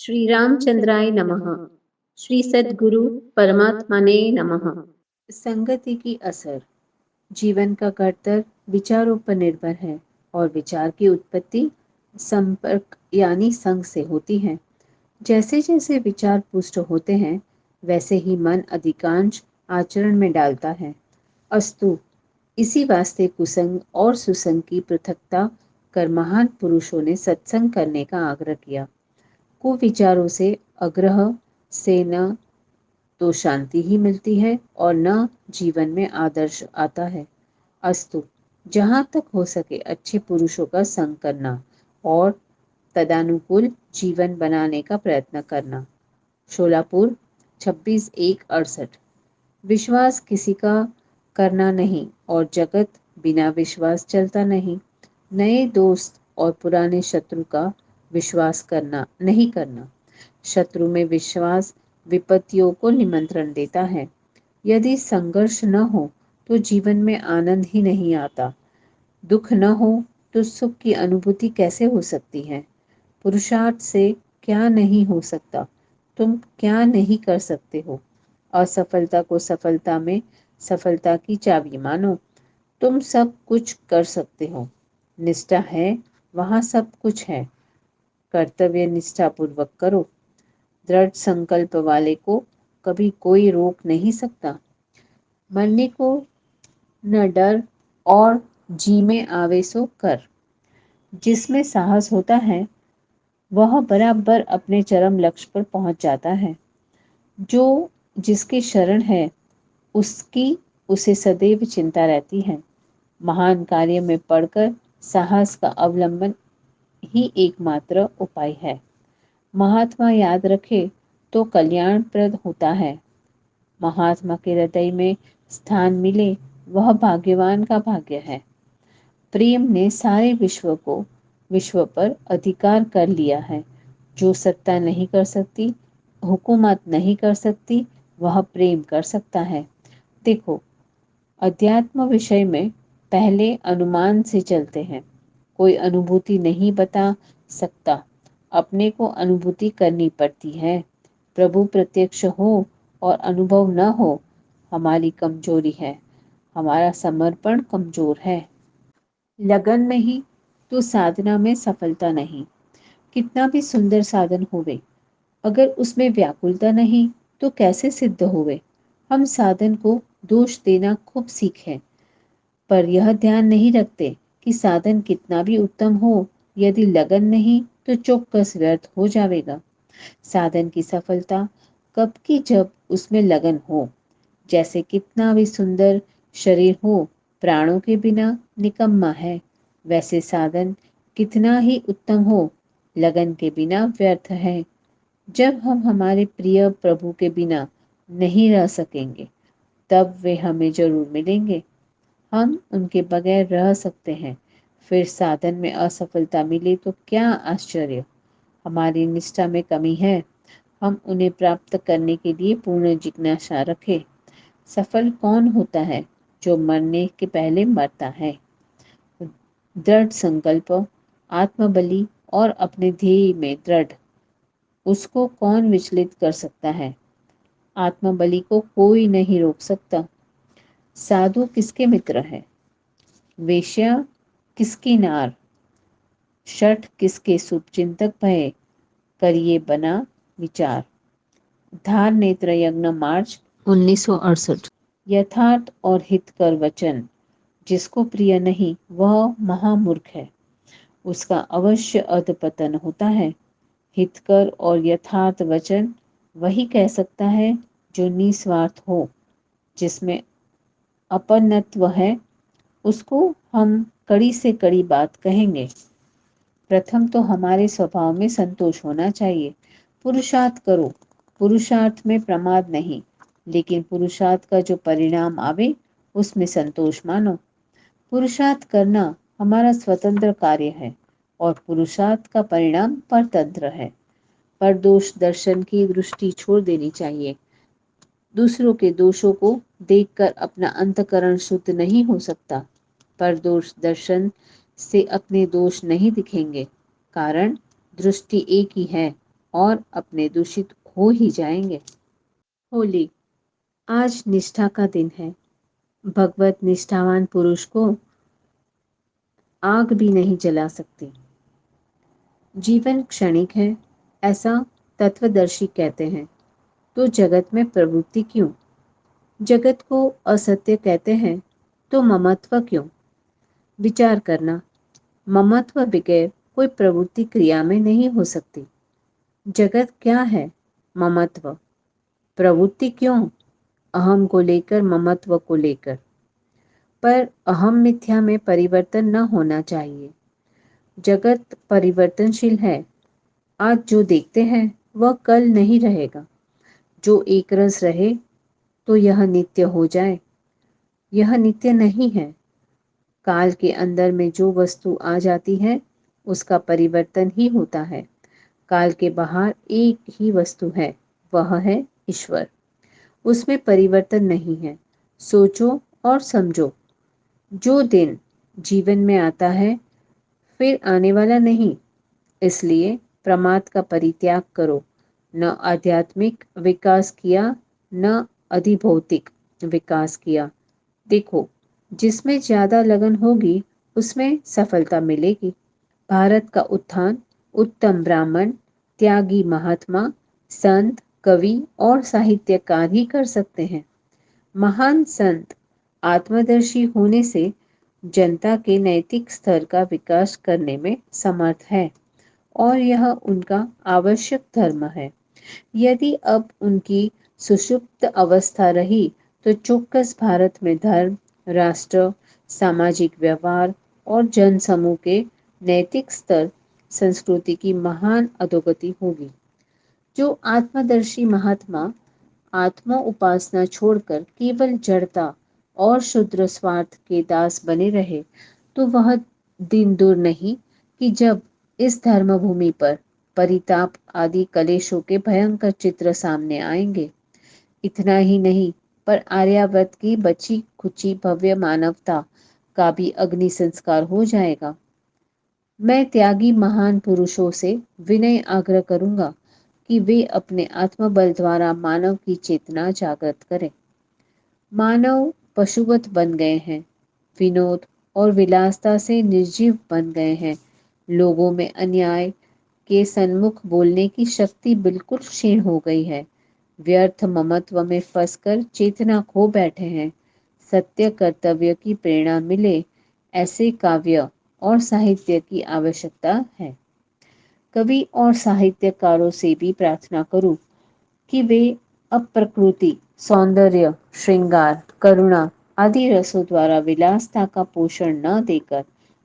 श्री रामचंद्राय नमः। श्री सद्गुरु परमात्मने नमः। संगति की असर। जीवन का घड़तर विचारों पर निर्भर है और विचार की उत्पत्ति संपर्क यानी संग से होती है। जैसे जैसे विचार पुष्ट होते हैं वैसे ही मन अधिकांश आचरण में डालता है। अस्तु, इसी वास्ते कुसंग और सुसंग की पृथकता कर महान पुरुषों ने सत्संग करने का आग्रह किया। कुविचारों से आग्रह से न तो शांति ही मिलती है और न जीवन में आदर्श आता है। अस्तु, जहाँ तक हो सके अच्छे पुरुषों का संग करना और तदानुकूल जीवन बनाने का प्रयत्न करना। शोलापुर 26/1/68। विश्वास किसी का करना नहीं और जगत बिना विश्वास चलता नहीं। नए दोस्त और पुराने शत्रु का विश्वास करना नहीं करना। शत्रु में विश्वास विपत्तियों को निमंत्रण देता है। यदि संघर्ष न हो तो जीवन में आनंद ही नहीं आता। दुख न हो तो सुख की अनुभूति कैसे हो सकती है। पुरुषार्थ से क्या नहीं हो सकता, तुम क्या नहीं कर सकते हो। असफलता को सफलता में सफलता की चाबी मानो। तुम सब कुछ कर सकते हो। निष्ठा है वहाँ सब कुछ है। कर्तव्य निष्ठा पूर्वक करो। दृढ़ संकल्प वाले को कभी कोई रोक नहीं सकता। मरने को न डर और जी में आवे सो कर। जिसमें साहस होता है वह बराबर अपने चरम लक्ष्य पर पहुंच जाता है। जो जिसकी शरण है उसकी उसे सदैव चिंता रहती है। महान कार्य में पड़कर साहस का अवलंबन ही एकमात्र उपाय है। महात्मा याद रखे तो कल्याणप्रद होता है। महात्मा के हृदय में स्थान मिले वह भाग्यवान का भाग्य है। प्रेम ने सारे विश्व पर अधिकार कर लिया है। जो सत्ता नहीं कर सकती, हुकूमत नहीं कर सकती, वह प्रेम कर सकता है। देखो, अध्यात्म विषय में पहले अनुमान से चलते हैं। कोई अनुभूति नहीं बता सकता, अपने को अनुभूति करनी पड़ती है। प्रभु प्रत्यक्ष हो और अनुभव न हो हमारी कमजोरी है। हमारा समर्पण कमजोर है। लगन नहीं तो साधना में सफलता नहीं। कितना भी सुंदर साधन होवे, अगर उसमें व्याकुलता नहीं तो कैसे सिद्ध होवे। हम साधन को दोष देना खूब सीखें, पर यह ध्यान नहीं रखते कि साधन कितना भी उत्तम हो, यदि लगन नहीं तो चौकस व्यर्थ हो जाएगा। साधन की सफलता कब की, जब उसमें लगन हो। जैसे कितना भी सुंदर शरीर हो, प्राणों के बिना निकम्मा है, वैसे साधन कितना ही उत्तम हो, लगन के बिना व्यर्थ है। जब हम हमारे प्रिय प्रभु के बिना नहीं रह सकेंगे तब वे हमें जरूर मिलेंगे। हम उनके बगैर रह सकते हैं। फिर साधन में असफलता मिले तो क्या आश्चर्य। हमारी निष्ठा में कमी है। हम उन्हें प्राप्त करने के लिए पूर्ण जिज्ञासा रखें। सफल कौन होता है? जो मरने के पहले मरता है। दृढ़ संकल्प, आत्मबली और अपने ध्येय में दृढ़, उसको कौन विचलित कर सकता है। आत्मबली को कोई नहीं रोक सकता। साधु किसके मित्र है? वेश्या किसकी नार? शठ किसके शुभचिंतक भये? करिए बना विचार। धार नेत्र यज्ञ मार्च 1968। यथार्थ और हितकर वचन जिसको प्रिय नहीं वह महामूर्ख है। उसका अवश्य अधपतन होता है। हितकर और यथार्थ वचन वही कह सकता है जो निस्वार्थ हो। जिसमें अपनत्व है उसको हम कड़ी से कड़ी बात कहेंगे। प्रथम तो हमारे स्वभाव में संतोष होना चाहिए। पुरुषार्थ करो, पुरुषार्थ में प्रमाद नहीं, लेकिन पुरुषार्थ का जो परिणाम आवे उसमें संतोष मानो। पुरुषार्थ करना हमारा स्वतंत्र कार्य है और पुरुषार्थ का परिणाम परतंत्र है। पर दोष दर्शन की दृष्टि छोड़ देनी चाहिए। दूसरों के दोषों को देखकर अपना अंतकरण शुद्ध नहीं हो सकता। पर दोष दर्शन से अपने दोष नहीं दिखेंगे, कारण दृष्टि एक ही है और अपने दूषित हो ही जाएंगे। होली आज निष्ठा का दिन है। भगवत निष्ठावान पुरुष को आग भी नहीं जला सकती। जीवन क्षणिक है, ऐसा तत्वदर्शी कहते हैं। तो जगत में प्रवृत्ति क्यों? जगत को असत्य कहते हैं तो ममत्व क्यों? विचार करना, ममत्व बगैर कोई प्रवृत्ति क्रिया में नहीं हो सकती। जगत क्या है? ममत्व। प्रवृत्ति क्यों? अहम को लेकर, ममत्व को लेकर। पर अहम मिथ्या में परिवर्तन न होना चाहिए। जगत परिवर्तनशील है। आज जो देखते हैं वह कल नहीं रहेगा। जो एक रस रहे तो यह नित्य हो जाए, यह नित्य नहीं है। काल के अंदर में जो वस्तु आ जाती है उसका परिवर्तन ही होता है। काल के बाहर एक ही वस्तु है, वह है ईश्वर। उसमें परिवर्तन नहीं है। सोचो और समझो, जो दिन जीवन में आता है फिर आने वाला नहीं। इसलिए प्रमाद का परित्याग करो। न आध्यात्मिक विकास किया, न अधिभौतिक विकास किया। देखो, जिसमें ज्यादा लगन होगी उसमें सफलता मिलेगी। भारत का उत्थान उत्तम ब्राह्मण, त्यागी महात्मा, संत, कवि और साहित्यकार ही कर सकते हैं। महान संत आत्मदर्शी होने से जनता के नैतिक स्तर का विकास करने में समर्थ है और यह उनका आवश्यक धर्म है। यदि अब उनकी सुषुप्त अवस्था रही तो चौक्कस भारत में धर्म, राष्ट्र, सामाजिक व्यवहार और जनसमूह के नैतिक स्तर, संस्कृति की महान अधोगति होगी। जो आत्मदर्शी महात्मा आत्मा उपासना छोड़कर केवल जड़ता और शुद्र स्वार्थ के दास बने रहे तो वह दिन दूर नहीं कि जब इस धर्मभूमि पर परिताप आदि कलेशों के भयंकर चित्र सामने आएंगे। इतना ही नहीं, पर आर्यावर्त की बची खुची भव्य मानवता का भी अग्नि संस्कार हो जाएगा। मैं त्यागी महान पुरुषों से विनय आग्रह करूंगा कि वे अपने आत्मबल द्वारा मानव की चेतना जागृत करें। मानव पशुवत बन गए हैं, विनोद और विलासता से निर्जीव बन गए हैं। लोगों में अन्याय के सन्मुख बोलने की शक्ति बिल्कुल क्षीण हो गई है। व्यर्थ ममत्व में फंसकर चेतना खो बैठे हैं। सत्य कर्तव्य की प्रेरणा मिले ऐसे काव्य और साहित्य की आवश्यकता है। कवि और साहित्यकारों से भी प्रार्थना करूं कि वे अब प्रकृति, सौंदर्य, श्रृंगार, करुणा आदि रसों द्वारा विलासता का पोषण न देकर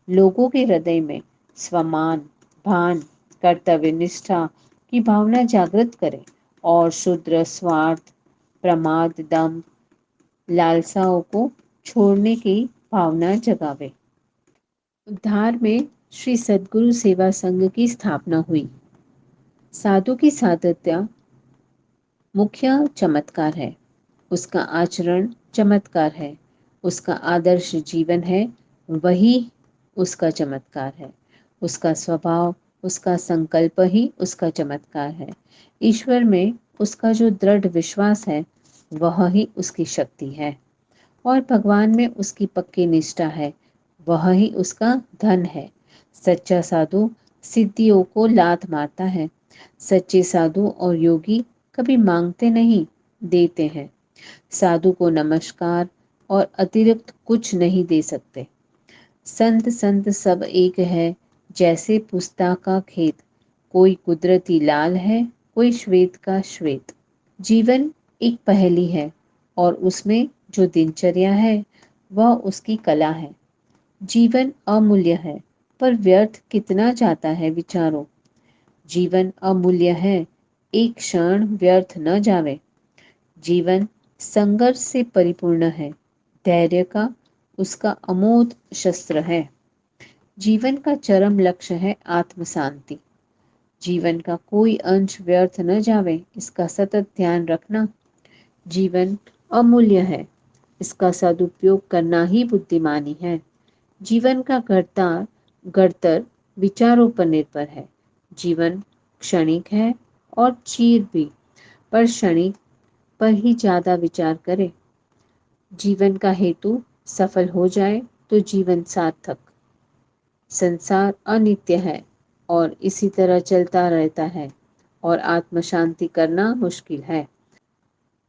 लोगों के हृदय में स्वमान, भान, कर्तव्य निष्ठा की भावना जागृत करें और शुद्र स्वार्थ, प्रमाद, दम, लालसाओं को छोड़ने की भावना जगावे। धार में श्री सद्गुरु सेवा संघ की स्थापना हुई। साधु की साधुता मुख्य चमत्कार है, उसका आचरण चमत्कार है, उसका आदर्श जीवन है, वही उसका चमत्कार है। उसका स्वभाव, उसका संकल्प ही उसका चमत्कार है। ईश्वर में उसका जो दृढ़ विश्वास है वह ही उसकी शक्ति है और भगवान में उसकी पक्की निष्ठा है, वह ही उसका धन है। सच्चा साधु सिद्धियों को लात मारता है। सच्चे साधु और योगी कभी मांगते नहीं, देते हैं। साधु को नमस्कार और अतिरिक्त कुछ नहीं दे सकते। संत संत सब एक है, जैसे पुस्ता का खेत, कोई कुदरती लाल है, कोई श्वेत का श्वेत। जीवन एक पहेली है और उसमें जो दिनचर्या है वह उसकी कला है। जीवन अमूल्य है, पर व्यर्थ कितना जाता है विचारो। जीवन अमूल्य है, एक क्षण व्यर्थ न जावे। जीवन संघर्ष से परिपूर्ण है, धैर्य का उसका अमोघ शस्त्र है। जीवन का चरम लक्ष्य है आत्म शांति। जीवन का कोई अंश व्यर्थ न जावे, इसका सतत ध्यान रखना। जीवन अमूल्य है, इसका सदुपयोग करना ही बुद्धिमानी है। जीवन का घड़तर विचारों पर निर्भर है। जीवन क्षणिक है और चीर भी, पर क्षणिक पर ही ज़्यादा विचार करे। जीवन का हेतु सफल हो जाए तो जीवन सार्थक। संसार अनित्य है और इसी तरह चलता रहता है और आत्म शांति करना मुश्किल है।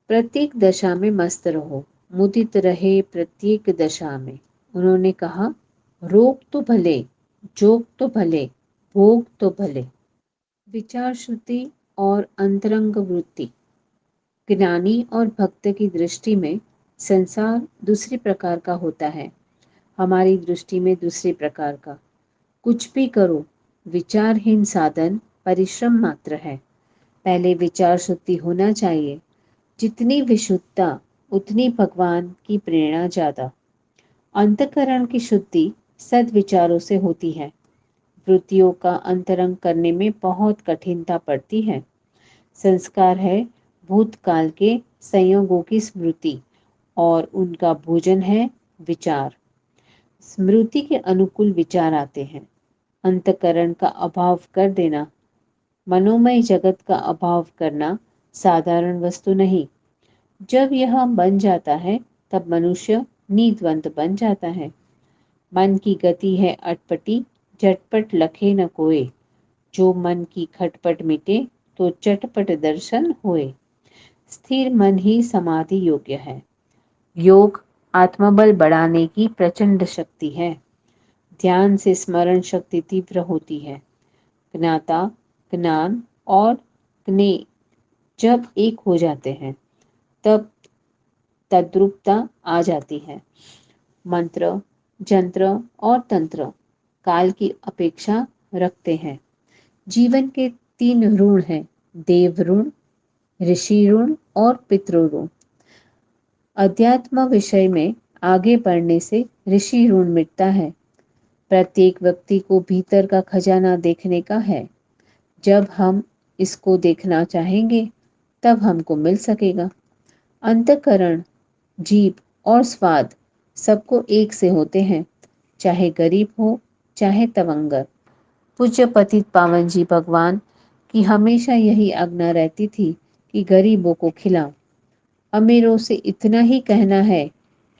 प्रत्येक दशा में मस्त रहो, मुदित रहे प्रत्येक दशा में। उन्होंने कहा, रोग तो भले, जोग तो भले, भोग तो भले। विचार शुद्धि और अंतरंग वृत्ति। ज्ञानी और भक्त की दृष्टि में संसार दूसरी प्रकार का होता है, हमारी दृष्टि में दूसरी प्रकार का। कुछ भी करो, विचारहीन साधन परिश्रम मात्र है। पहले विचार शुद्धि होना चाहिए। जितनी विशुद्धता उतनी भगवान की प्रेरणा ज्यादा। अंतःकरण की शुद्धि सद्विचारों से होती है। वृत्तियों का अंतरंग करने में बहुत कठिनता पड़ती है। संस्कार है भूतकाल के संयोगों की स्मृति और उनका भोजन है विचार। स्मृति के अनुकूल विचार आते हैं। अंतःकरण का अभाव कर देना, मनोमय जगत का अभाव करना साधारण वस्तु नहीं। जब यह बन जाता है तब मनुष्य नीतिवंत बन जाता है। मन की गति है अटपटी, झटपट लखे न कोय। जो मन की खटपट मिटे तो चटपट दर्शन होए। स्थिर मन ही समाधि योग्य है। योग आत्मबल बढ़ाने की प्रचंड शक्ति है। ध्यान से स्मरण शक्ति तीव्र होती है। ज्ञाता, ज्ञान और ज्ञेय जब एक हो जाते हैं तब तद्रूपता आ जाती है। मंत्र, जंत्र और तंत्र काल की अपेक्षा रखते हैं। जीवन के 3 ऋण हैं, देव ऋण, ऋषि ऋण और पितृ ऋण। अध्यात्म विषय में आगे बढ़ने से ऋषि ऋण मिटता है। प्रत्येक व्यक्ति को भीतर का खजाना देखने का है। जब हम इसको देखना चाहेंगे तब हमको मिल सकेगा। अंतःकरण, जीभ और स्वाद सबको एक से होते हैं, चाहे गरीब हो चाहे तवंगर। पूज्य पतित पावन जी भगवान की हमेशा यही आज्ञा रहती थी कि गरीबों को खिलाओ। अमीरों से इतना ही कहना है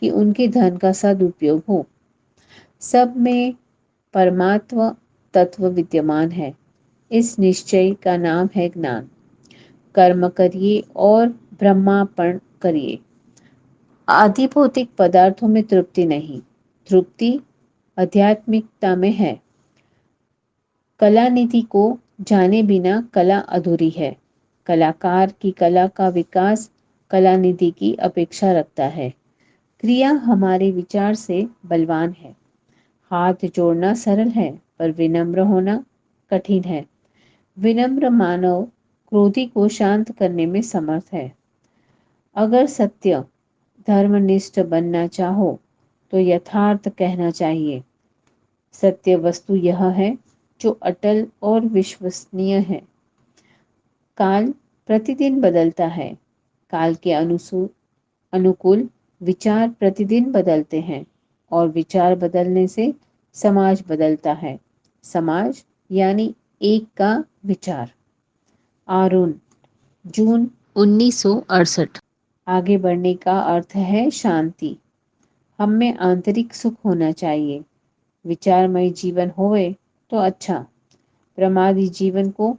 कि उनके धन का सदुपयोग हो। सब में परमात्मा तत्व विद्यमान है। इस निश्चय का नाम है ज्ञान। कर्म करिए और ब्रह्मार्पण करिए। आदि भौतिक पदार्थों में तृप्ति नहीं, तृप्ति आध्यात्मिकता में है। कलानिधि को जाने बिना कला अधूरी है। कलाकार की कला का विकास कलानिधि की अपेक्षा रखता है। क्रिया हमारे विचार से बलवान है। हाथ जोड़ना सरल है पर विनम्र होना कठिन है। विनम्र मानव क्रोधी को शांत करने में समर्थ है। अगर सत्य धर्मनिष्ठ बनना चाहो तो यथार्थ कहना चाहिए। सत्य वस्तु यह है जो अटल और विश्वसनीय है। काल प्रतिदिन बदलता है। काल के अनुकूल विचार प्रतिदिन बदलते हैं और विचार बदलने से समाज बदलता है। समाज यानी एक का विचार। आरुण, जून 1968। आगे बढ़ने का अर्थ है शांति। हम में आंतरिक सुख होना चाहिए। विचारमय जीवन होवे तो अच्छा। प्रमादी जीवन को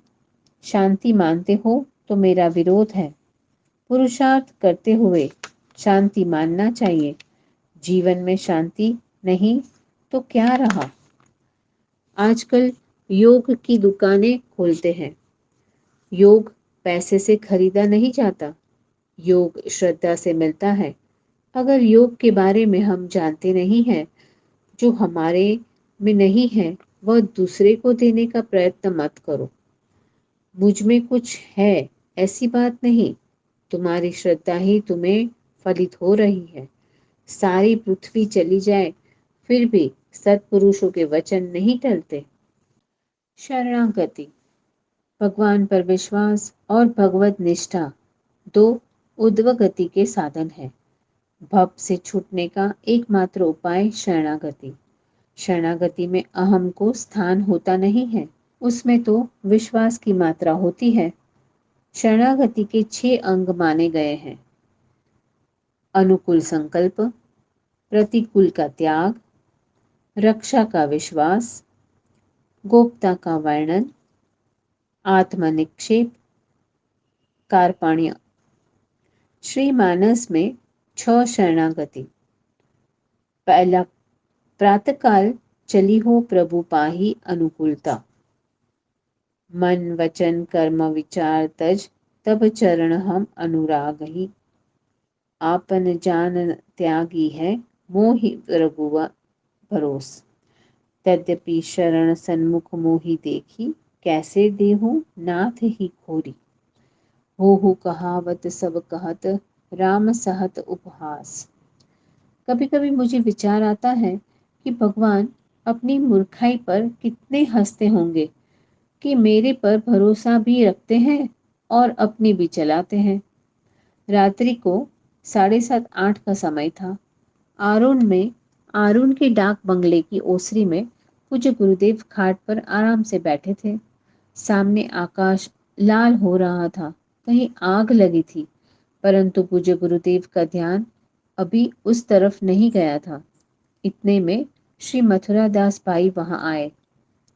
शांति मानते हो तो मेरा विरोध है। पुरुषार्थ करते हुए शांति मानना चाहिए। जीवन में शांति नहीं तो क्या रहा। आजकल योग की दुकानें खोलते हैं। योग पैसे से खरीदा नहीं जाता। योग श्रद्धा से मिलता है। अगर योग के बारे में हम जानते नहीं हैं, जो हमारे में नहीं है वह दूसरे को देने का प्रयत्न मत करो। मुझ में कुछ है ऐसी बात नहीं। तुम्हारी श्रद्धा ही तुम्हें फलित हो रही है। सारी पृथ्वी चली जाए फिर भी सत्पुरुषों के वचन नहीं टलते। शरणागति, भगवान पर विश्वास और भगवत निष्ठा 2 उद्वगति के साधन है। भव से छूटने का एकमात्र उपाय शरणागति। शरणागति में अहम को स्थान होता नहीं है। उसमें तो विश्वास की मात्रा होती है। शरणागति के 6 अंग माने गए हैं। अनुकूल संकल्प, प्रतिकूल का त्याग, रक्षा का विश्वास, गोप्ता का वर्णन, आत्मनिक्षेप, कार्पण्य। श्रीमानस में 6 शरणागति। पहला, प्रातःकाल चली हो प्रभु पाही अनुकूलता। मन वचन कर्म विचार तज, तब चरण हम अनुराग ही। आपन जान त्यागी है, मोहि रघुवा भरोस। तद्यपि शरण सन्मुख मोहि देखी, कैसे देहूं नाथ ही खोरी। हो कहावत सब कहत, राम सहत उपहास। कभी कभी मुझे विचार आता है कि भगवान अपनी मूर्खाई पर कितने हंसते होंगे कि मेरे पर भरोसा भी रखते हैं और अपनी भी चलाते हैं। रात्रि को 7:30-8 का समय था। आरुण के डाक बंगले की ओसरी में पूज्य गुरुदेव खाट पर आराम से बैठे थे। सामने आकाश लाल हो रहा था, कहीं आग लगी थी, परंतु पूज्य गुरुदेव का ध्यान अभी उस तरफ नहीं गया था। इतने में श्री मथुरा दास भाई वहां आए।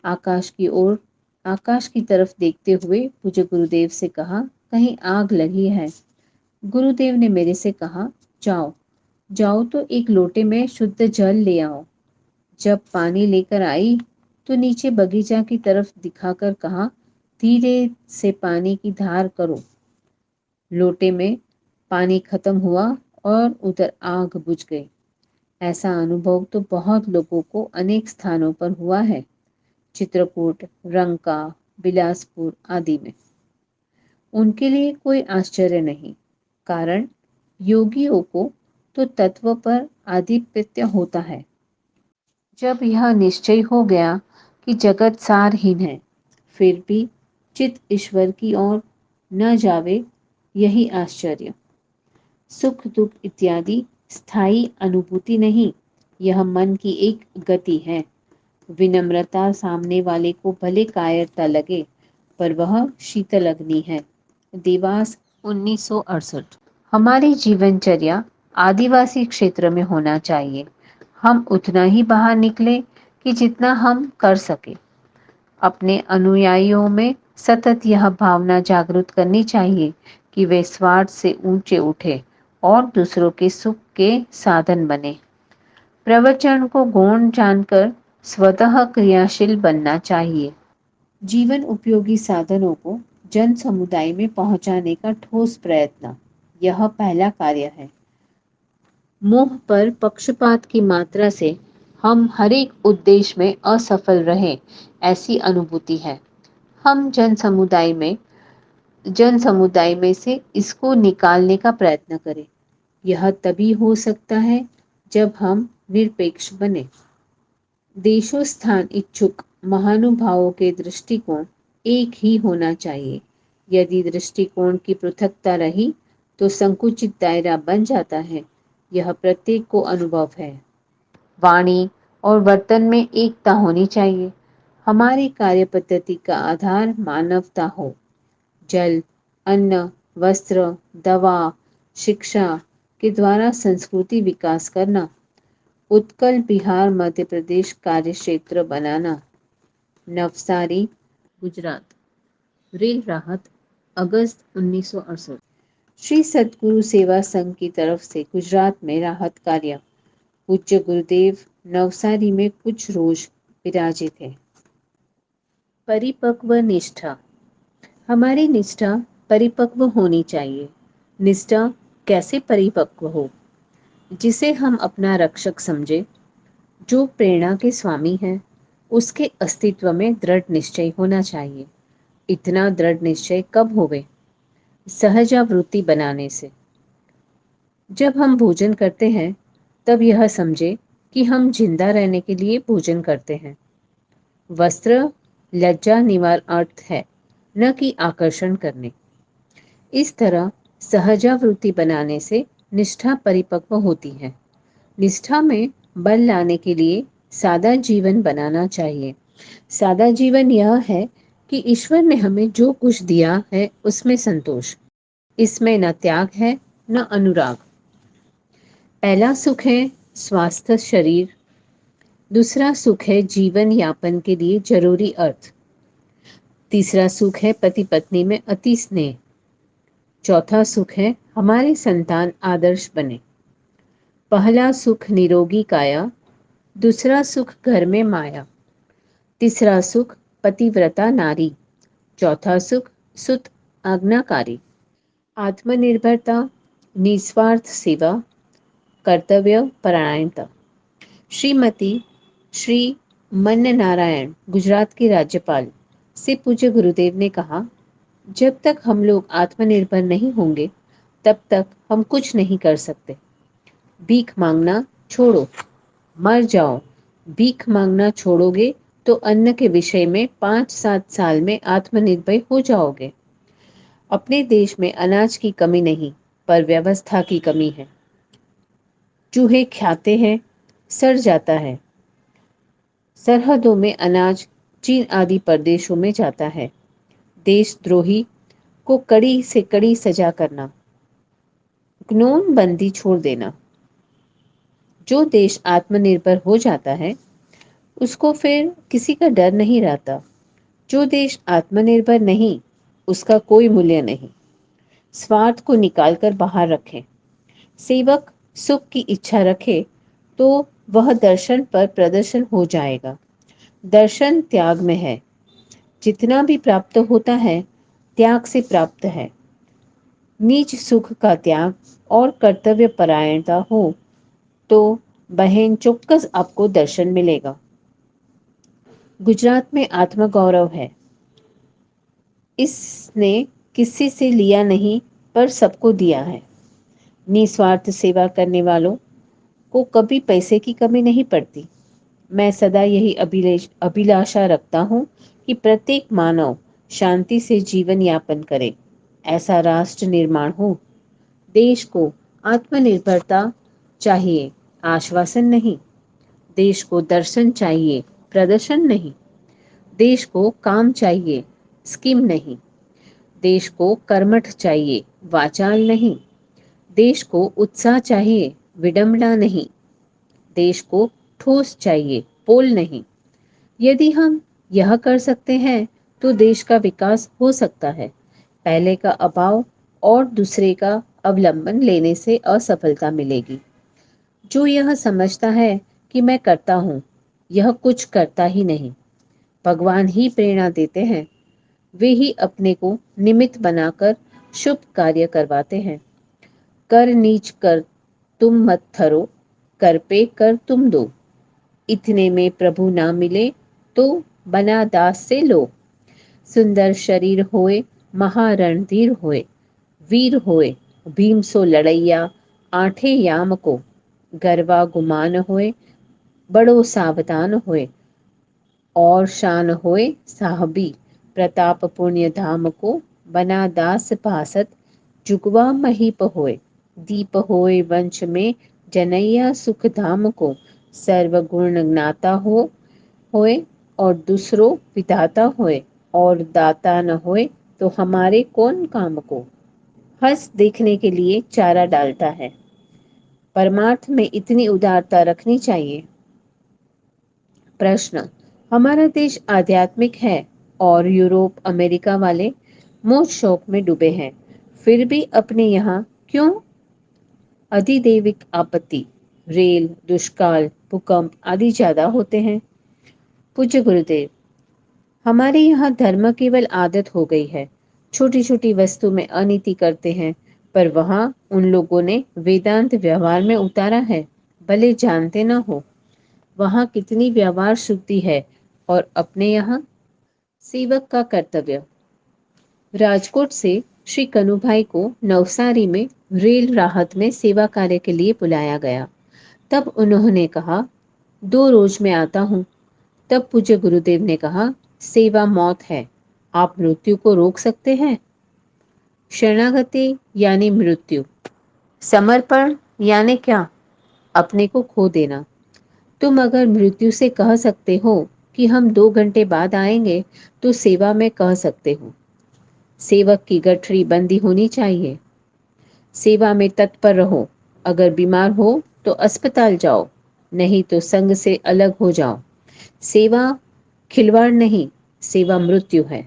आकाश की तरफ देखते हुए पूज्य गुरुदेव से कहा, कहीं आग लगी है। गुरुदेव ने मेरे से कहा, जाओ तो एक लोटे में शुद्ध जल ले आओ। जब पानी लेकर आई तो नीचे बगीचा की तरफ दिखाकर कहा, धीरे से पानी की धार करो। लोटे में पानी खत्म हुआ और उधर आग बुझ गई। ऐसा अनुभव तो बहुत लोगों को अनेक स्थानों पर हुआ है, चित्रकूट, रंका, बिलासपुर आदि में। उनके लिए कोई आश्चर्य नहीं, कारण योगियों को तो तत्व पर आधिपत्य होता है। जब यह निश्चय हो गया कि जगत सारहीन है, फिर भी चित्त ईश्वर की ओर न जावे, यही आश्चर्य। सुख दुख इत्यादि स्थायी अनुभूति नहीं, यह मन की एक गति है। विनम्रता सामने वाले को भले कायरता लगे, पर वह शीतल अग्नि है। देवास 1968। हमारी जीवनचर्या आदिवासी क्षेत्र में होना चाहिए। हम उतना ही बाहर निकले कि जितना हम कर सके। अपने अनुयायियों में सतत यह भावना जागृत करनी चाहिए कि वे स्वार्थ से ऊंचे उठे और दूसरों के सुख के साधन बने। प्रवचन को गौण जानकर स्वतः क्रियाशील बनना चाहिए। जीवन उपयोगी साधनों को जन समुदाय में पहुंचाने का ठोस प्रयत्न, यह पहला कार्य है। मोह पर पक्षपात की मात्रा से हम हर एक उद्देश्य में असफल रहे, ऐसी अनुभूति है। हम जन समुदाय में से इसको निकालने का प्रयत्न करें। यह तभी हो सकता है जब हम निरपेक्ष बने। देशों स्थान इच्छुक महानुभावों के दृष्टिकोण एक ही होना चाहिए। यदि दृष्टिकोण की पृथकता रही तो संकुचित दायरा बन जाता है। यह प्रत्येक को अनुभव है। वाणी और वर्तन में एकता होनी चाहिए। हमारी कार्य पद्धति का आधार मानवता हो। जल, अन्न, वस्त्र, दवा, शिक्षा के द्वारा संस्कृति विकास करना। उत्कल बिहार मध्य प्रदेश कार्य क्षेत्र बनाना। नवसारी गुजरात, रेल राहत अगस्त 1968। श्री सद्गुरु सेवा संघ की तरफ से गुजरात में राहत कार्य। पूज्य गुरुदेव नवसारी में कुछ रोज विराजित थे। परिपक्व निष्ठा। हमारी निष्ठा परिपक्व होनी चाहिए। निष्ठा कैसे परिपक्व हो? जिसे हम अपना रक्षक समझे, जो प्रेरणा के स्वामी है, उसके अस्तित्व में दृढ़ निश्चय होना चाहिए। इतना दृढ़ निश्चय कब होवे? सहजावृत्ति बनाने से। जब हम भोजन करते हैं तब यह समझे कि हम जिंदा रहने के लिए भोजन करते हैं। वस्त्र लज्जा निवार अर्थ है, न कि आकर्षण करने। इस तरह सहजावृत्ति बनाने से निष्ठा परिपक्व होती है। निष्ठा में बल लाने के लिए सादा जीवन बनाना चाहिए। सादा जीवन यह है कि ईश्वर ने हमें जो कुछ दिया है उसमें संतोष, इसमें न त्याग है न अनुराग। पहला सुख है स्वास्थ्य शरीर, दूसरा सुख है जीवन यापन के लिए जरूरी अर्थ, तीसरा सुख है पति पत्नी में अति स्नेह, चौथा सुख है हमारे संतान आदर्श बने। पहला सुख निरोगी काया, दूसरा सुख घर में माया, तीसरा सुख पतिव्रता नारी, चौथा सुख सुत आज्ञाकारी। आत्मनिर्भरता, निस्वार्थ सेवा, कर्तव्य परायणता। श्रीमती श्री मन नारायण, गुजरात के राज्यपाल से पूज्य गुरुदेव ने कहा, जब तक हम लोग आत्मनिर्भर नहीं होंगे तब तक हम कुछ नहीं कर सकते। भीख मांगना छोड़ो, मर जाओ। भीख मांगना छोड़ोगे तो अन्न के विषय में 5-7 साल में आत्मनिर्भर हो जाओगे। अपने देश में अनाज की कमी नहीं, पर व्यवस्था की कमी है। चूहे खाते हैं, सड़ जाता है। सरहदों में अनाज चीन आदि प्रदेशों में जाता है। देशद्रोही को कड़ी से कड़ी सजा करना, कानून बंदी छोड़ देना। जो देश आत्मनिर्भर हो जाता है उसको फिर किसी का डर नहीं रहता। जो देश आत्मनिर्भर नहीं उसका कोई मूल्य नहीं। स्वार्थ को निकालकर बाहर रखें। सेवक सुख की इच्छा रखे तो वह दर्शन पर प्रदर्शन हो जाएगा। दर्शन त्याग में है। जितना भी प्राप्त होता है त्याग से प्राप्त है। नीच सुख का त्याग और कर्तव्य परायणता हो तो बहन चौक्कस आपको दर्शन मिलेगा। गुजरात में आत्मगौरव है। इसने किसी से लिया नहीं पर सबको दिया है। निस्वार्थ सेवा करने वालों को कभी पैसे की कमी नहीं पड़ती। मैं सदा यही अभिलाषा रखता हूँ कि प्रत्येक मानव शांति से जीवन यापन करे, ऐसा राष्ट्र निर्माण हो। देश को आत्मनिर्भरता चाहिए, आश्वासन नहीं। देश को दर्शन चाहिए, प्रदर्शन नहीं। देश को काम चाहिए, स्कीम नहीं। देश को कर्मठ चाहिए, वाचाल नहीं। देश को उत्साह चाहिए, विडंबना नहीं। देश को ठोस चाहिए, पोल नहीं। यदि हम यह कर सकते हैं तो देश का विकास हो सकता है। पहले का अभाव और दूसरे का अवलंबन लेने से असफलता मिलेगी। जो यह समझता है कि मैं करता हूँ, यह कुछ करता ही नहीं। भगवान ही प्रेरणा देते हैं, वे ही अपने को निमित्त बनाकर शुभ कार्य करवाते हैं। कर नीच कर तुम मत थरो, कर पे कर तुम दो। इतने में प्रभु ना मिले तो बना दास से लो। सुंदर शरीर होए, महारणधीर होए, वीर होए, भीम सो लड़ैया, आठे याम को। गरवा गुमान होए, बड़ो सावधान होए, और शान होए साहबी। प्रताप पुण्य धाम को, बना दास भासत, जुगवा महीप होए। दीप होए वंश में, जनैया सुख धाम को। सर्वगुण ज्ञाता होए और दूसरो विधाता होए, और दाता न होए तो हमारे कौन काम को। हंस देखने के लिए चारा डालता है, परमार्थ में इतनी उदारता रखनी चाहिए। प्रश्न, हमारा देश आध्यात्मिक है और यूरोप अमेरिका वाले मोज शौक में डूबे हैं, फिर भी अपने यहाँ क्यों अधिदैविक आपत्ति, रेल, दुष्काल, भूकंप आदि ज्यादा होते हैं? पूज्य गुरुदेव, हमारे यहाँ धर्म केवल आदत हो गई है। छोटी छोटी वस्तु में अनीति करते हैं, पर वहाँ उन लोगों ने वेदांत व्यवहार में उतारा है, भले जानते न हो। वहाँ कितनी व्यवहार शुद्धि है, और अपने यहाँ सेवक का कर्तव्य। राजकोट से श्री कनुभाई को नवसारी में रेल राहत में सेवा कार्य के लिए बुलाया गया। तब उन्होंने कहा, 2 रोज में आता हूँ। तब पूज्य गुरुदेव ने कहा, सेवा मौत है, आप मृत्यु को रोक सकते हैं? शरणागति यानी मृत्यु, समर्पण यानी क्या? अपने को खो देना। तुम अगर मृत्यु से कह सकते हो कि हम 2 घंटे बाद आएंगे तो सेवा में कह सकते हो। सेवक की गठरी बंदी होनी चाहिए। सेवा में तत्पर रहो। अगर बीमार हो तो अस्पताल जाओ, नहीं तो संग से अलग हो जाओ। सेवा खिलवाड़ नहीं, सेवा मृत्यु है।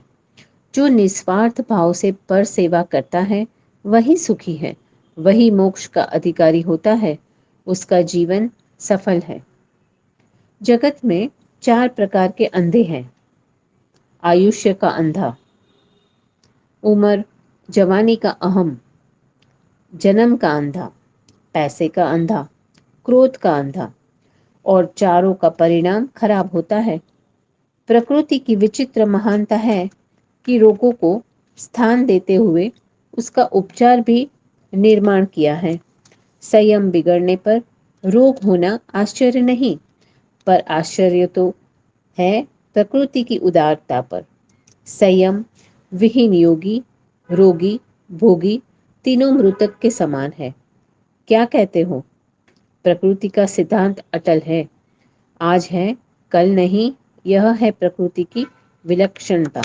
जो निस्वार्थ भाव से पर सेवा करता है वही सुखी है, वही मोक्ष का अधिकारी होता है। उसका जीवन सफल है। जगत में 4 प्रकार के अंधे हैं। आयुष्य का अंधा, उम्र जवानी का अहम, जन्म का अंधा, पैसे का अंधा, क्रोध का अंधा, और चारों का परिणाम खराब होता है। प्रकृति की विचित्र महानता है कि रोगों को स्थान देते हुए उसका उपचार भी निर्माण किया है। संयम बिगड़ने पर रोग होना आश्चर्य नहीं, पर आश्चर्य तो है प्रकृति की उदारता पर। संयम विहीन योगी, रोगी, भोगी तीनों मृतक के समान है। क्या कहते हो? प्रकृति का सिद्धांत अटल है, आज है कल नहीं। यह है प्रकृति की विलक्षणता।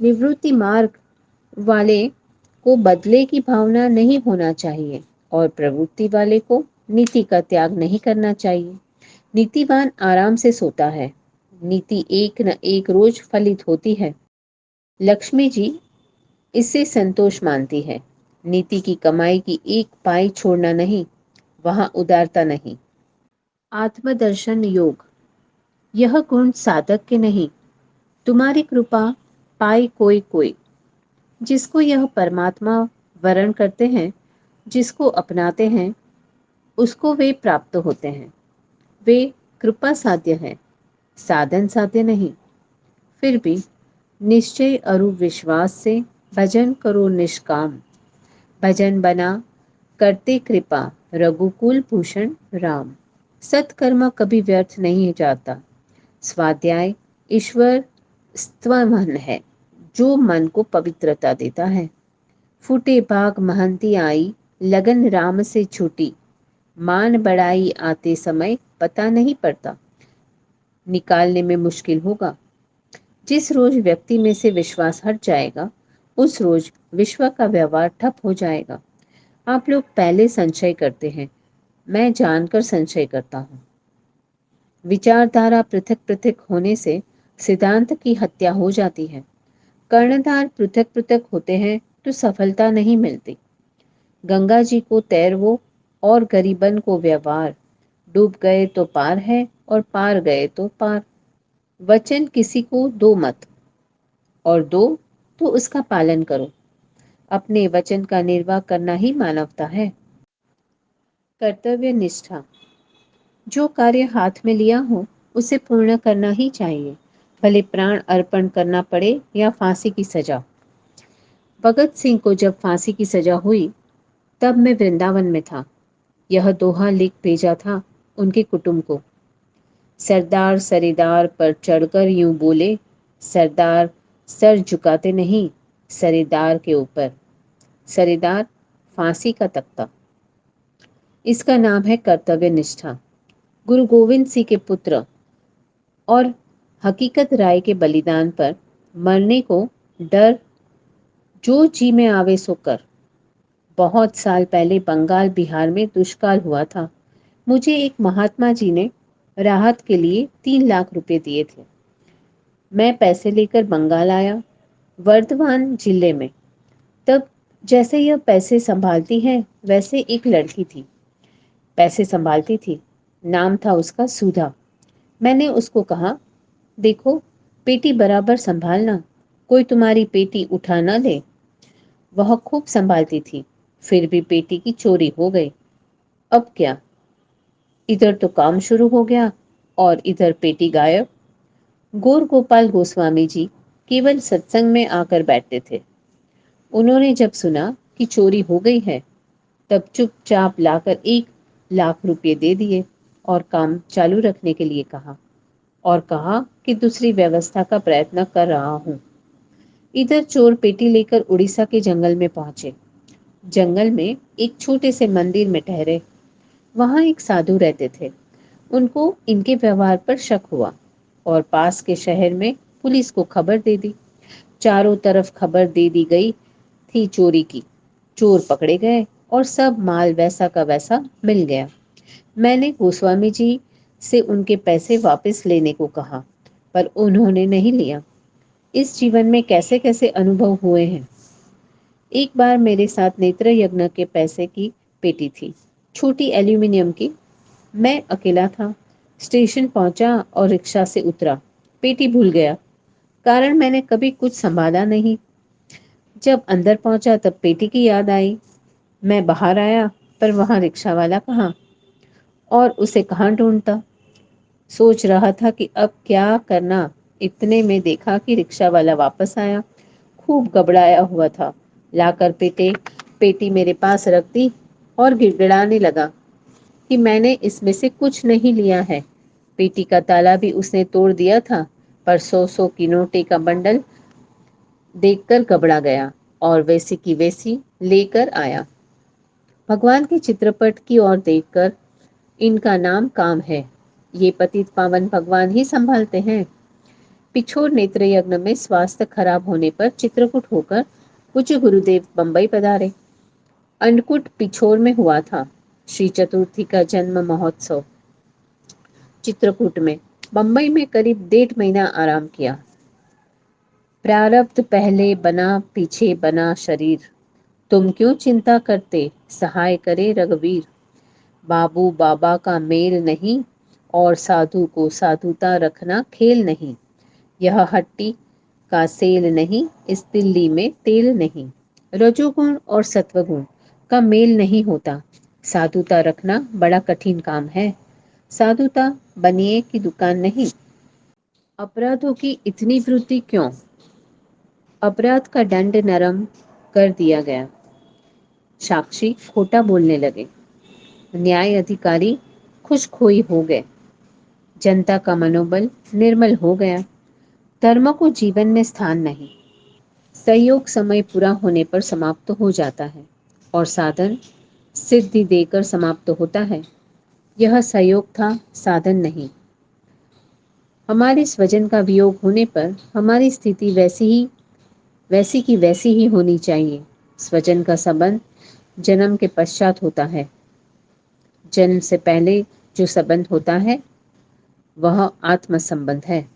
निवृत्ति मार्ग वाले को बदले की भावना नहीं होना चाहिए और प्रवृत्ति वाले को नीति का त्याग नहीं करना चाहिए। नीतिवान आराम से सोता है। नीति एक न एक रोज फलित होती है। लक्ष्मी जी इससे संतोष मानती है। नीति की कमाई की एक पाई छोड़ना नहीं, वहां उदारता नहीं। आत्मदर्शन योग, यह गुण साधक के नहीं, तुम्हारी कृपा पाई कोई कोई। जिसको यह परमात्मा वरण करते हैं, जिसको अपनाते हैं, उसको वे प्राप्त होते हैं। वे कृपा साध्य है, साधन साध्य नहीं। फिर भी निश्चय अरु विश्वास से भजन करो निष्काम। भजन बना करते कृपा रघुकुल भूषण राम। सत्कर्म कभी व्यर्थ नहीं जाता। स्वाध्याय ईश्वर स्तवमन है, जो मन को पवित्रता देता है। फूटे भाग महंती आई, लगन राम से छूटी। मान बढ़ाई आते समय पता नहीं पड़ता, निकालने में मुश्किल होगा। जिस रोज व्यक्ति में से विश्वास हट जाएगा, उस रोज विश्व का व्यवहार ठप हो जाएगा। आप लोग पहले संशय करते हैं, मैं जानकर संशय करता हूँ। विचारधारा पृथक पृथक होने से सिद्धांत की हत्या हो जाती है। कर्णधार पृथक पृथक होते हैं तो सफलता नहीं मिलती। गंगा जी को तैरवो और गरीबन को व्यवहार। डूब गए तो पार है और पार गए तो पार। वचन किसी को दो मत, और दो तो उसका पालन करो। अपने वचन का निर्वाह करना ही मानवता है। कर्तव्य निष्ठा, जो कार्य हाथ में लिया हो उसे पूर्ण करना ही चाहिए, भले प्राण अर्पण करना पड़े या फांसी की सजा। भगत सिंह को जब फांसी की सजा हुई तब मैं वृंदावन में था। यह दोहा लिख भेजा था उनके कुटुंब को। सरदार सरेदार पर चढ़कर यूं बोले, सरदार सर झुकाते नहीं, सरेदार के ऊपर। सरेदार फांसी का तख्ता। इसका नाम है कर्तव्य निष्ठा। गुरु गोविंद सिंह के पुत्र और हकीकत राय के बलिदान पर मरने को डर जो जी में आवे सो कर। बहुत साल पहले बंगाल बिहार में दुष्काल हुआ था। मुझे एक महात्मा जी ने राहत के लिए 3 लाख रुपए दिए थे। मैं पैसे लेकर बंगाल आया, वर्धमान जिले में। तब जैसे यह पैसे संभालती है वैसे एक लड़की थी, पैसे संभालती थी। नाम था उसका सुधा। मैंने उसको कहा, देखो पेटी बराबर संभालना, कोई तुम्हारी पेटी उठा ना ले। वह खूब संभालती थी, फिर भी पेटी की चोरी हो गई। अब क्या? इधर तो काम शुरू हो गया और इधर पेटी गायब। गौर गोपाल गोस्वामी जी केवल सत्संग में आकर बैठते थे। उन्होंने जब सुना कि चोरी हो गई है तब चुपचाप लाकर 1 लाख रुपए दे दिए और काम चालू रखने के लिए कहा, और कहा कि दूसरी व्यवस्था का प्रयत्न कर रहा हूँ। इधर चोर पेटी लेकर उड़ीसा के जंगल में पहुंचे। जंगल में एक छोटे से मंदिर में ठहरे। वहां एक साधु रहते थे। उनको इनके व्यवहार पर शक हुआ। और पास के शहर में पुलिस को खबर दे दी। चारों तरफ खबर दे दी गई थी चोरी की। चोर पकड़े गए और सब माल वैसा का वैसा मिल गया। मैंने गोस्वामी जी से उनके पैसे वापस लेने को कहा, पर उन्होंने नहीं लिया। इस जीवन में कैसे कैसे अनुभव हुए हैं। एक बार मेरे साथ नेत्र यज्ञ के पैसे की पेटी थी, छोटी एल्यूमिनियम की। मैं अकेला था। स्टेशन पहुंचा और रिक्शा से उतरा। पेटी भूल गया, कारण मैंने कभी कुछ संभाला नहीं। जब अंदर पहुंचा तब पेटी की याद आई। मैं बाहर आया, पर वहां रिक्शा वाला कहाँ और उसे कहाँ ढूंढता। सोच रहा था कि अब क्या करना। इतने में देखा कि रिक्शा वाला वापस आया। खूब घबराया हुआ था। लाकर पेटी मेरे पास रख दी और गिड़गिड़ाने लगा कि मैंने इसमें से कुछ नहीं लिया है। पेटी का ताला भी उसने तोड़ दिया था, पर 100 की नोटे का बंडल देखकर घबरा गया और वैसी की वैसी लेकर आया। भगवान के चित्रपट की ओर देखकर, इनका नाम काम है, ये पतित पावन भगवान ही संभालते हैं। पिछोर नेत्र यज्ञ में स्वास्थ्य खराब होने पर चित्रकूट होकर पूज्य गुरुदेव बंबई पधारे। अन्नकूट पिछोर में हुआ था। श्री चतुर्थी का जन्म महोत्सव चित्रकूट में। बंबई में करीब 1.5 महीना आराम किया। प्रारब्ध पहले बना पीछे बना शरीर, तुम क्यों चिंता करते, सहाय करे रघुवीर। बाबू बाबा का मेल नहीं, और साधु को साधुता रखना खेल नहीं। यह हट्टी का सेल नहीं, इस दिल्ली में तेल नहीं। रजोगुण और सत्वगुण का मेल नहीं होता। साधुता रखना बड़ा कठिन काम है। साधुता बनिए की दुकान नहीं। अपराधों की इतनी वृद्धि क्यों। अपराध का दंड नरम कर दिया गया। साक्षी खोटा बोलने लगे। न्याय अधिकारी खुशखोई हो गए। जनता का मनोबल निर्मल हो गया। धर्म को जीवन में स्थान नहीं। सहयोग समय पूरा होने पर समाप्त हो जाता है और साधन सिद्धि देकर समाप्त होता है। यह सहयोग था, साधन नहीं। हमारे स्वजन का वियोग होने पर हमारी स्थिति वैसी की वैसी ही होनी चाहिए। स्वजन का संबंध जन्म के पश्चात होता है। जन्म से पहले जो संबंध होता है वह आत्म संबंध है।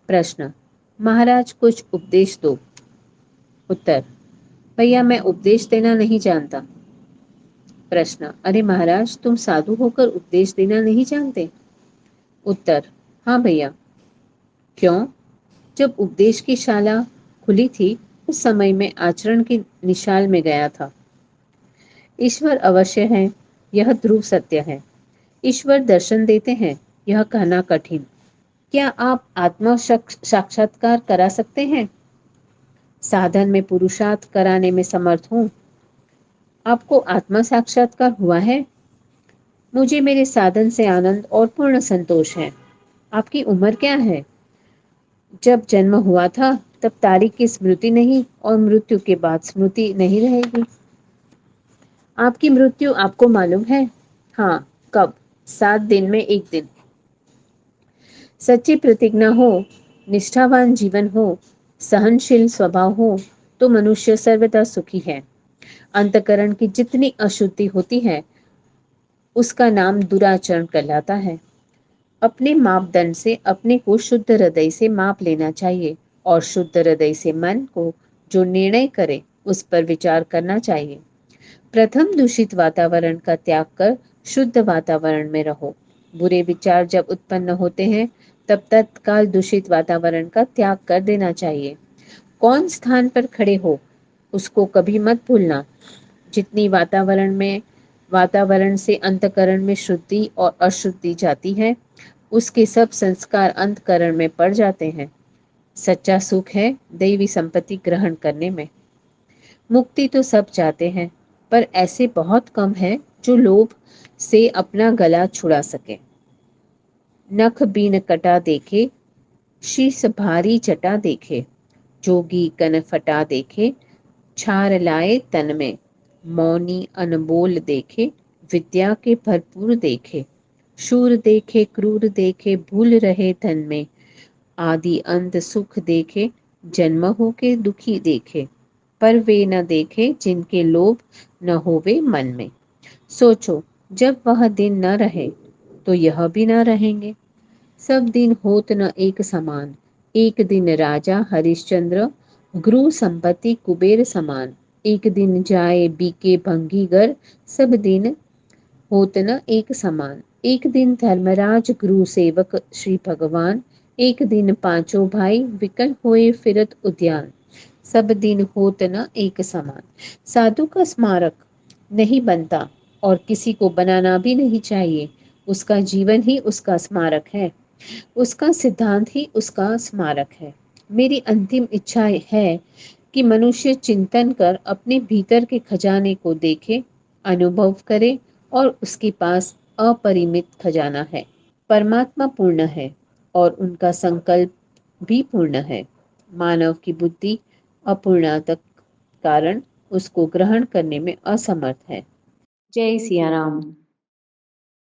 प्रश्न, महाराज कुछ उपदेश दो। उत्तर, भैया मैं उपदेश देना नहीं जानता। प्रश्न, अरे महाराज तुम साधु होकर उपदेश देना नहीं जानते। उत्तर, हाँ भैया। क्यों। जब उपदेश की शाला खुली थी उस समय में आचरण की निशाल में गया था। ईश्वर अवश्य है, यह ध्रुव सत्य है। ईश्वर दर्शन देते हैं, यह कहना कठिन। क्या आप आत्मा साक्षात्कार करा सकते हैं। साधन में पुरुषार्थ कराने में समर्थ हूँ। आपको आत्मा साक्षात्कार हुआ है। मुझे मेरे साधन से आनंद और पूर्ण संतोष है। आपकी उम्र क्या है। जब जन्म हुआ था तब तारीख की स्मृति नहीं और मृत्यु के बाद स्मृति नहीं रहेगी। आपकी मृत्यु आपको मालूम है। हाँ, कब। 7 दिन में एक दिन। सच्ची प्रतिज्ञा हो, निष्ठावान जीवन हो, सहनशील स्वभाव हो तो मनुष्य सर्वदा सुखी है। अंतकरण की जितनी अशुद्धि होती है उसका नाम दुराचरण कहलाता है। अपने मापदंड से अपने को शुद्ध हृदय से माप लेना चाहिए और शुद्ध हृदय से मन को जो निर्णय करे उस पर विचार करना चाहिए। प्रथम दूषित वातावरण का त्याग कर शुद्ध वातावरण में रहो। बुरे विचार जब उत्पन्न होते हैं तब तत्काल दूषित वातावरण का त्याग कर देना चाहिए। कौन स्थान पर खड़े हो उसको कभी मत भूलना। जितनी वातावरण से अंतकरण में शुद्धि और अशुद्धि जाती है उसके सब संस्कार अंतकरण में पड़ जाते हैं। सच्चा सुख है दैवी संपत्ति ग्रहण करने में। मुक्ति तो सब चाहते हैं, पर ऐसे बहुत कम हैं जो लोभ से अपना गला छुड़ा सके। नख बीन कटा देखे, शीस भारी जटा देखे, जोगी कन फटा देखे, छार लाए तन में, मौनी अनबोल देखे, विद्या के भरपूर देखे, शूर देखे क्रूर देखे, भूल रहे धन में, आदि अंत सुख देखे, जन्म हो के दुखी देखे, पर वे न देखे जिनके लोभ न होवे मन में। सोचो, जब वह दिन न रहे तो यह भी न रहेंगे। सब दिन होत न एक समान, एक दिन राजा हरिश्चंद्र, गृह संपत्ति कुबेर समान। एक दिन जाए बीके भंगी घर, सब दिन होत न एक समान। एक दिन धर्मराज गृह सेवक श्री भगवान, एक दिन पांचों भाई विकल होए फिरत उद्यान। सब दिन होत न एक समान। साधु का स्मारक नहीं बनता और किसी को बनाना भी नहीं चाहिए। उसका जीवन ही उसका स्मारक है, उसका सिद्धांत ही उसका स्मारक है। मेरी अंतिम इच्छा है कि मनुष्य चिंतन कर अपने भीतर के खजाने को देखे, अनुभव करे और उसके पास अपरिमित खजाना है। परमात्मा पूर्ण है और उनका संकल्प भी पूर्ण है। मानव की बुद्धि अपूर्णता कारण उसको ग्रहण करने में असमर्थ है। जय सिया राम।